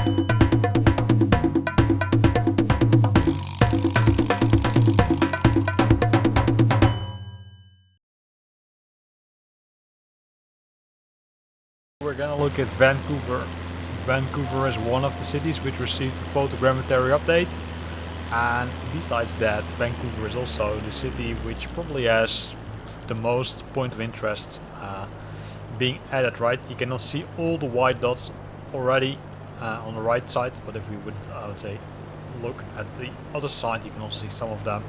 We're gonna look at Vancouver. Vancouver is one of the cities which received a photogrammetry update, and besides that, Vancouver is also the city which probably has the most point of interest being added, right? You cannot see all the white dots already on the right side, but if we would, I would say, look at the other side, you can also see some of them,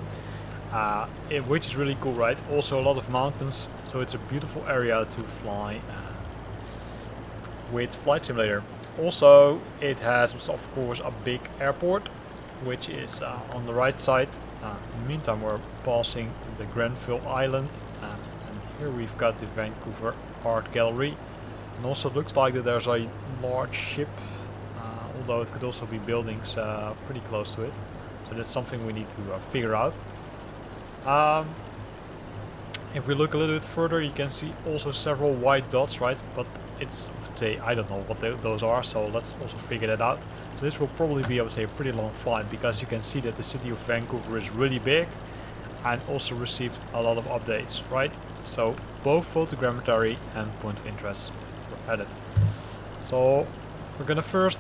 which is really cool, right? Also a lot of mountains, so it's a beautiful area to fly with Flight Simulator. Also, it has, of course, a big airport, which is on the right side. In the meantime, we're passing the Grenville Island, and here we've got the Vancouver Art Gallery. And also it looks like that there's a large ship, although it could also be buildings pretty close to it. So that's something we need to figure out. If we look a little bit further, you can see also several white dots, right? But it's, I would say, I don't know what those are, so let's also figure that out. So this will probably be, I would say, a pretty long flight, because you can see that the city of Vancouver is really big and also received a lot of updates, right? So both photogrammetry and point of interest were added. So we're gonna first,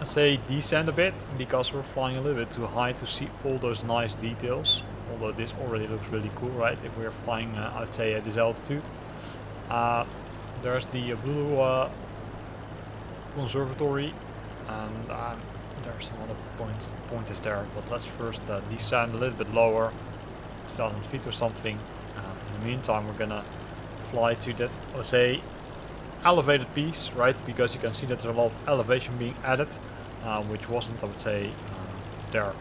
let's say, descend a bit, because we're flying a little bit too high to see all those nice details. Although this already looks really cool, right? If we're flying, I'd say, at this altitude. There's the Blue Conservatory, and there's some other pointers there. But let's first descend a little bit lower, 2,000 feet or something. In the meantime, we're gonna fly to that, I would say, elevated piece, right? Because you can see that there's a lot of elevation being added, which wasn't, I would say, there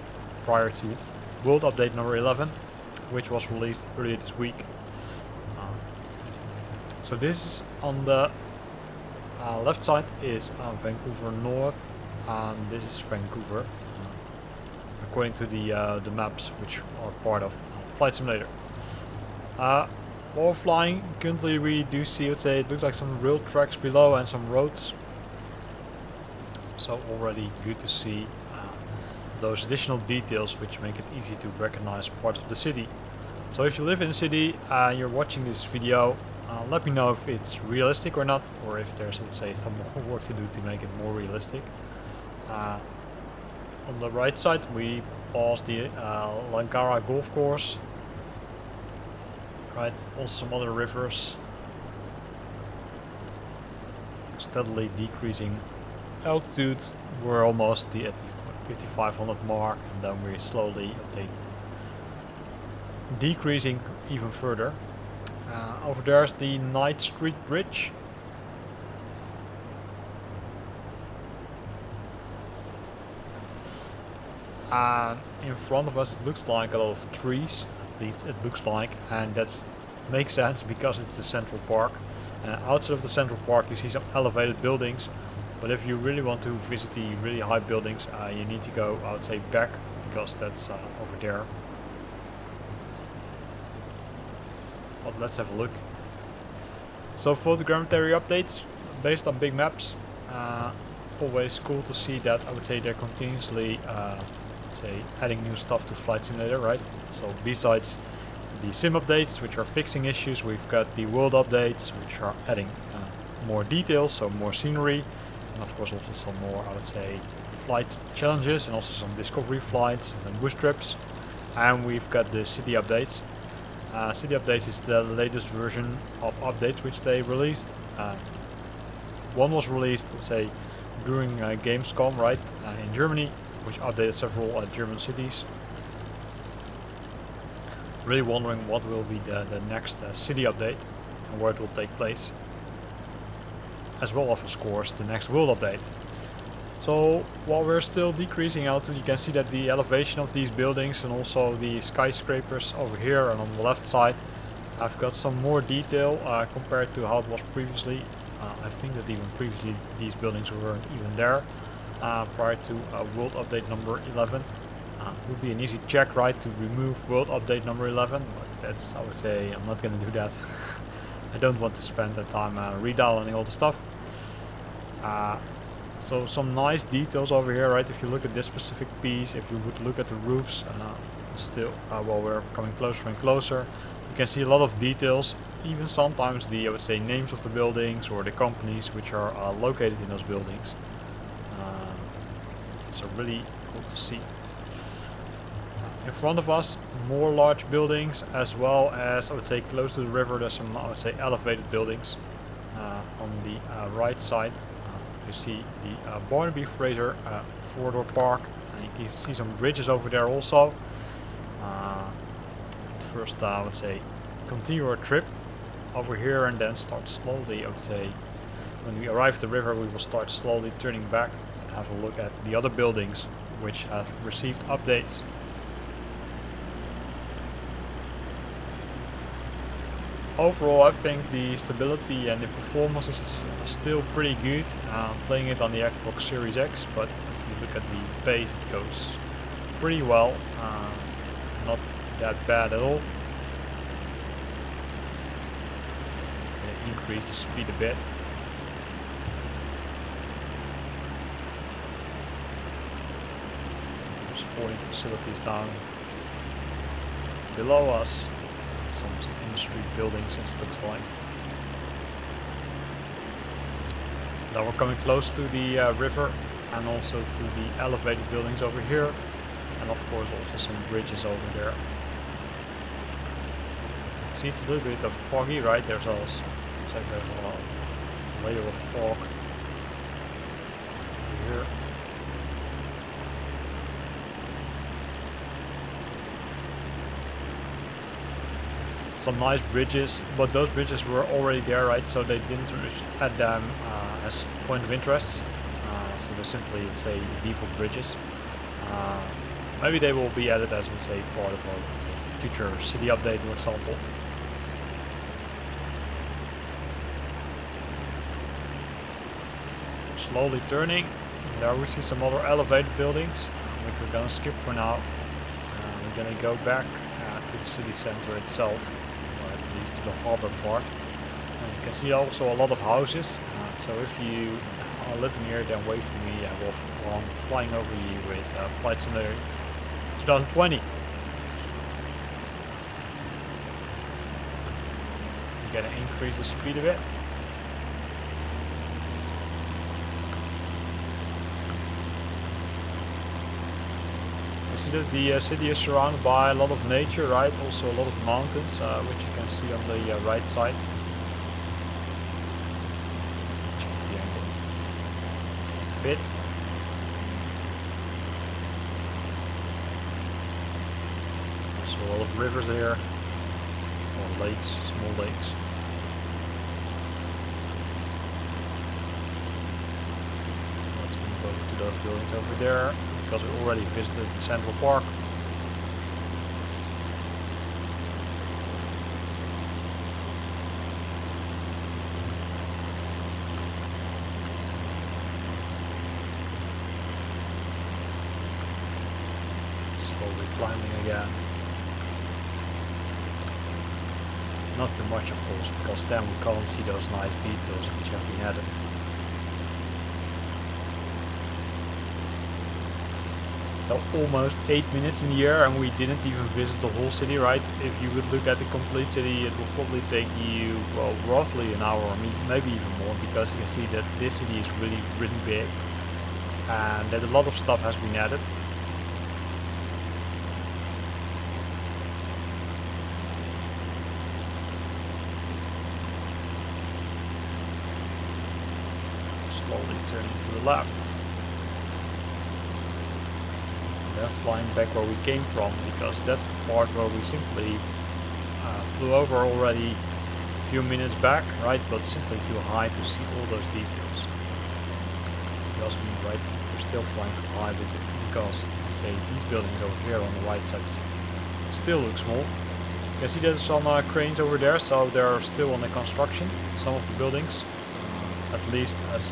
prior to World Update number 11, which was released earlier this week. So this is on the left side is Vancouver North, and this is Vancouver, according to the maps which are part of Flight Simulator. While we're flying, currently we do see, let's say, it looks like some rail tracks below and some roads. So already good to see those additional details which make it easy to recognize part of the city. So if you live in the city and you're watching this video, let me know if it's realistic or not, or if there's, I would say, some more work to do to make it more realistic. On the right side we pass the Langara golf course, right? Also some other rivers, steadily decreasing altitude. We're almost at the 5500 mark, and then we're slowly decreasing even further. Over there's the Knight Street Bridge. And in front of us it looks like a lot of trees, at least it looks like, and that makes sense because it's the Central Park. Outside of the Central Park you see some elevated buildings. But if you really want to visit the really high buildings, you need to go, I would say, back, because that's over there. But let's have a look. So photogrammetry updates based on big maps. Always cool to see that. I would say they're continuously adding new stuff to Flight Simulator, right? So besides the sim updates, which are fixing issues, we've got the world updates, which are adding more details, so more scenery. And of course also some more, I would say, flight challenges, and also some discovery flights and bush trips. And we've got the city updates. City updates is the latest version of updates which they released. One was released, let's say, during Gamescom, right, in Germany, which updated several German cities. Really wondering what will be the next city update and where it will take place. As well as, of course, the next world update. So while we're still decreasing altitude, you can see that the elevation of these buildings and also the skyscrapers over here and on the left side have got some more detail compared to how it was previously. I think that even previously these buildings weren't even there prior to world update number 11. Would be an easy check, right, to remove world update number 11, but that's, I would say, I'm not going to do that. I don't want to spend the time redownloading all the stuff. So some nice details over here, right? If you look at this specific piece, if you would look at the roofs, still while we're coming closer and closer, you can see a lot of details. Even sometimes the, I would say, names of the buildings or the companies which are located in those buildings. So really cool to see. In front of us, more large buildings, as well as, I would say, close to the river, there's some, I would say, elevated buildings. On the right side, you see the Barnaby Fraser 4-door park, and you can see some bridges over there also. First, I would say, continue our trip over here and then start slowly. I would say, when we arrive at the river, we will start slowly turning back and have a look at the other buildings which have received updates. Overall, I think the stability and the performance is still pretty good. Playing it on the Xbox Series X, but if you look at the pace, it goes pretty well. Not that bad at all. Increase the speed a bit. Sporting facilities down below us. Some industry buildings, it looks like. Now we're coming close to the river and also to the elevated buildings over here, and of course also some bridges over there. See, it's a little bit of foggy, right? There's also, looks like there's a layer of fog over here. Some nice bridges, but those bridges were already there, right? So they didn't add them as point of interest. So they're simply, say, default bridges. Maybe they will be added as, say, part of a future city update, for example. Slowly turning. There we see some other elevated buildings, which we're gonna skip for now. We're gonna go back to the city center itself. To the harbor part. And you can see also a lot of houses, so if you are living here, then wave to me and we'll flying over you with Flight Simulator 2020. We're gonna increase the speed a bit. You see that the city is surrounded by a lot of nature, right? Also a lot of mountains, which you can see on the right side. Change the angle a bit. Also a lot of rivers here, or lakes, small lakes. Let's move over to those buildings over there, because we already visited the Central Park. Slowly climbing again. Not too much, of course, because then we can't see those nice details which have been added. So almost 8 minutes in the air, and we didn't even visit the whole city, right? If you would look at the complete city, it will probably take you, well, roughly an hour, or maybe even more, because you can see that this city is really, really big, and that a lot of stuff has been added. Slowly turning to the left. Flying back where we came from, because that's the part where we simply flew over already a few minutes back, right? But simply too high to see all those details. Because we're still flying too high because, say, these buildings over here on the right side still look small. You can see there's some cranes over there, so they're still under construction. Some of the buildings, at least as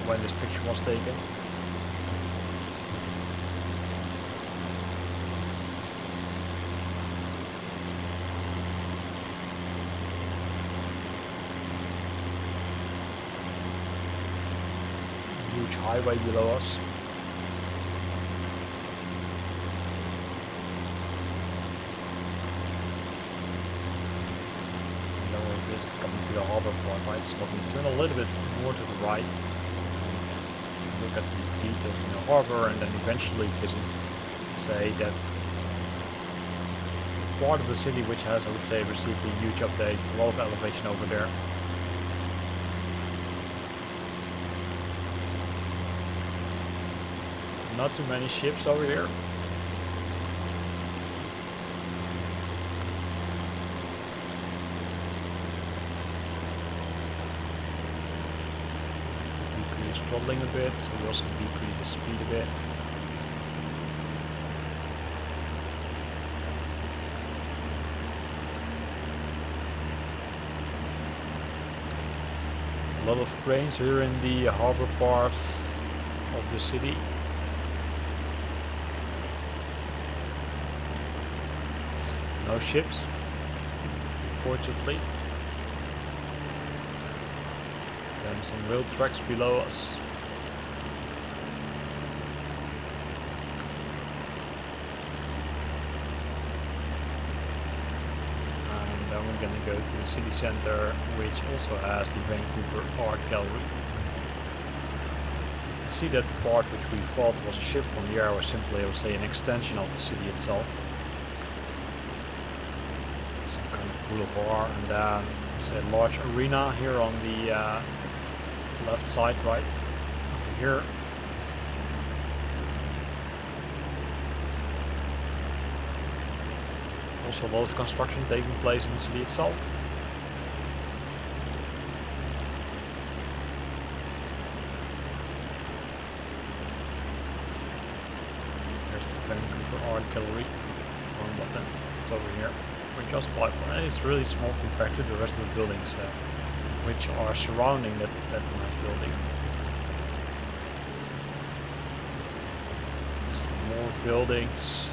when this picture was taken. huge highway below us. Coming to the harbor port, right? So we turn a little bit more to the right, look at the details in the harbor, and then eventually visit, say, that part of the city which has, I would say, received a huge update, a lot of elevation over there. Not too many ships over here. Throttling a bit, so we also decrease the speed a bit. A lot of cranes here in the harbor part of the city. No ships, unfortunately. Then some rail tracks below us. And then we're gonna go to the city center, which also has the Vancouver Art Gallery. You see that the part which we thought was a ship from the air was simply, I would say, an extension of the city itself. Some kind of boulevard, and then it's a large arena here on the left side, right over here. Also a lot of construction taking place in the city itself. There's the Vancouver Art Gallery. Wrong button. It's over here. We're just by, and it's really small compared to the rest of the buildings which are surrounding that nice building. Some more buildings.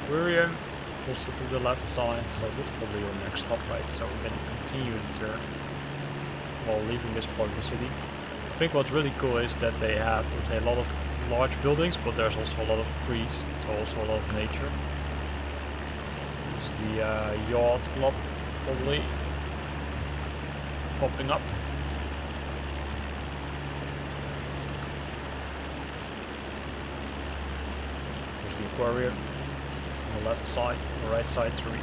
Aquarium also to the left side, so this is probably your next stop, right? So we're going to continue the turn while leaving this part of the city. I think what's really cool is that they have, let's say, a lot of large buildings, but there's also a lot of trees, so also a lot of nature. This is the yacht club, probably popping up. There's the aquarium on the left side, on the right side, sorry.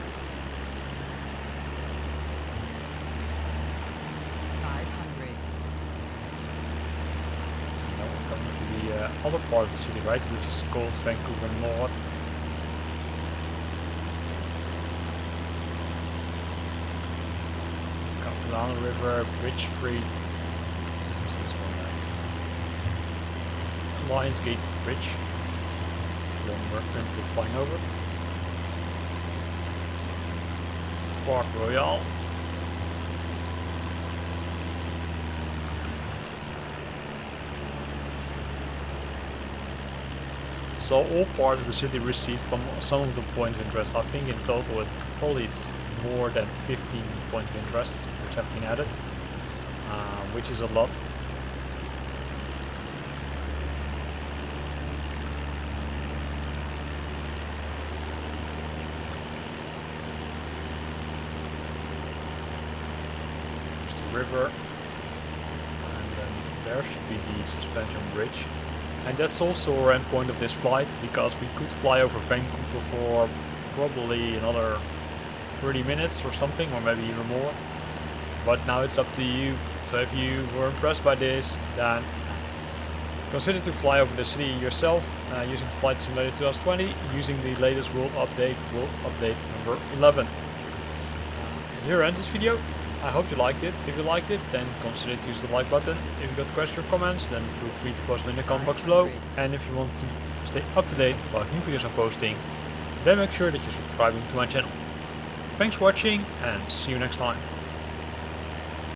500. Now we're coming to the other part of the city, right, which is called Vancouver North. Down the river, Bridge Street. What's this one now? Lionsgate Bridge. It's the one we're currently flying over. Park Royale. So all parts of the city received from some of the points of interest. I think in total it's more than 15 points of interest which have been added, which is a lot. There's the river, and then there should be the suspension bridge. And that's also our end point of this flight, because we could fly over Vancouver for probably another 30 minutes or something, or maybe even more. But now it's up to you. So if you were impressed by this, then consider to fly over the city yourself using Flight Simulator 2020, using the latest world update number 11. Here ends this video. I hope you liked it. If you liked it, then consider to use the like button. If you got questions or comments, then feel free to post them in the comment box below. And if you want to stay up to date about new videos I'm posting, then make sure that you're subscribing to my channel. Thanks for watching, and see you next time.